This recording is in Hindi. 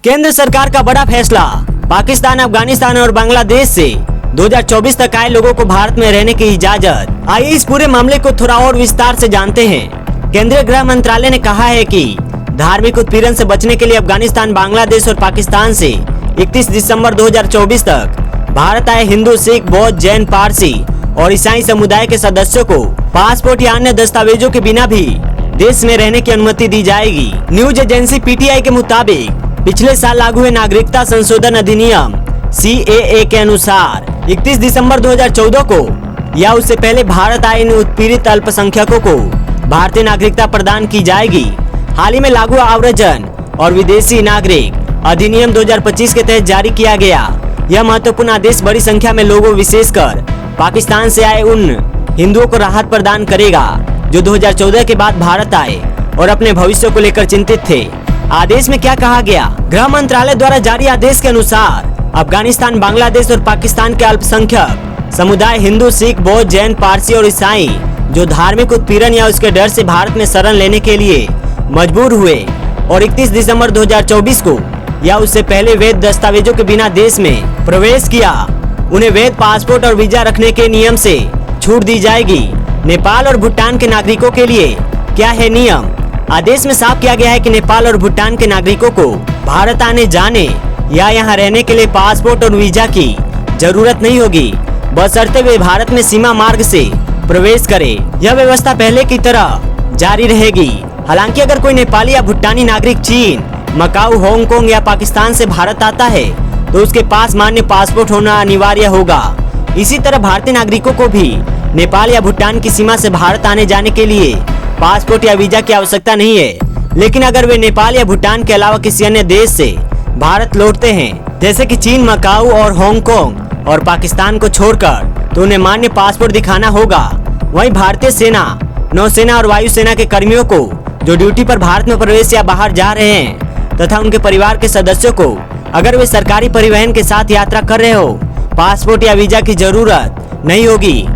केंद्र सरकार का बड़ा फैसला, पाकिस्तान, अफगानिस्तान और बांग्लादेश से 2024 तक आए लोगों को भारत में रहने की इजाजत। आइए इस पूरे मामले को थोड़ा और विस्तार से जानते हैं। केंद्रीय गृह मंत्रालय ने कहा है कि धार्मिक उत्पीड़न से बचने के लिए अफगानिस्तान, बांग्लादेश और पाकिस्तान से 31 दिसंबर 2024 तक भारत आए हिंदू, सिख, बौद्ध, जैन, पारसी और ईसाई समुदाय के सदस्यों को पासपोर्ट या अन्य दस्तावेजों के बिना भी देश में रहने की अनुमति दी जाएगी। न्यूज एजेंसी पीटीआई के मुताबिक पिछले साल लागू हुए नागरिकता संशोधन अधिनियम CAA के अनुसार 31 दिसंबर 2014 को या उससे पहले भारत आए इन उत्पीड़ित अल्पसंख्यकों को भारतीय नागरिकता प्रदान की जाएगी। हाल ही में लागू आव्रजन और विदेशी नागरिक अधिनियम 2025 के तहत जारी किया गया यह महत्वपूर्ण आदेश बड़ी संख्या में लोगों, विशेषकर पाकिस्तान से आए उन हिंदुओं को राहत प्रदान करेगा जो 2014 के बाद भारत आए और अपने भविष्य को लेकर चिंतित थे। आदेश में क्या कहा गया? गृह मंत्रालय द्वारा जारी आदेश के अनुसार अफगानिस्तान, बांग्लादेश और पाकिस्तान के अल्पसंख्यक समुदाय हिंदू, सिख, बौद्ध, जैन, पारसी और ईसाई जो धार्मिक उत्पीड़न या उसके डर से भारत में शरण लेने के लिए मजबूर हुए और 31 दिसंबर 2024 को या उससे पहले वैध दस्तावेजों के बिना देश में प्रवेश किया, उन्हें वैध पासपोर्ट और वीजा रखने के नियम से छूट दी जाएगी। नेपाल और भूटान के नागरिकों के लिए क्या है नियम? आदेश में साफ किया गया है कि नेपाल और भूटान के नागरिकों को भारत आने जाने या यहाँ रहने के लिए पासपोर्ट और वीजा की जरूरत नहीं होगी, बशर्ते वे भारत में सीमा मार्ग से प्रवेश करें। यह व्यवस्था पहले की तरह जारी रहेगी। हालांकि अगर कोई नेपाली या भूटानी नागरिक चीन, मकाऊ, हांगकांग या पाकिस्तान से भारत आता है तो उसके पास मान्य पासपोर्ट होना अनिवार्य होगा। इसी तरह भारतीय नागरिकों को भी नेपाल या भूटान की सीमा से भारत आने जाने के लिए पासपोर्ट या वीजा की आवश्यकता नहीं है। लेकिन अगर वे नेपाल या भूटान के अलावा किसी अन्य देश से भारत लौटते हैं, जैसे कि चीन, मकाऊ और हांगकांग और पाकिस्तान को छोड़कर, तो उन्हें मान्य पासपोर्ट दिखाना होगा। वहीं भारतीय सेना, नौसेना और वायुसेना के कर्मियों को जो ड्यूटी पर भारत में प्रवेश या बाहर जा रहे हैं तथा उनके परिवार के सदस्यों को अगर वे सरकारी परिवहन के साथ यात्रा कर रहे हो, पासपोर्ट या वीजा की जरूरत नहीं होगी।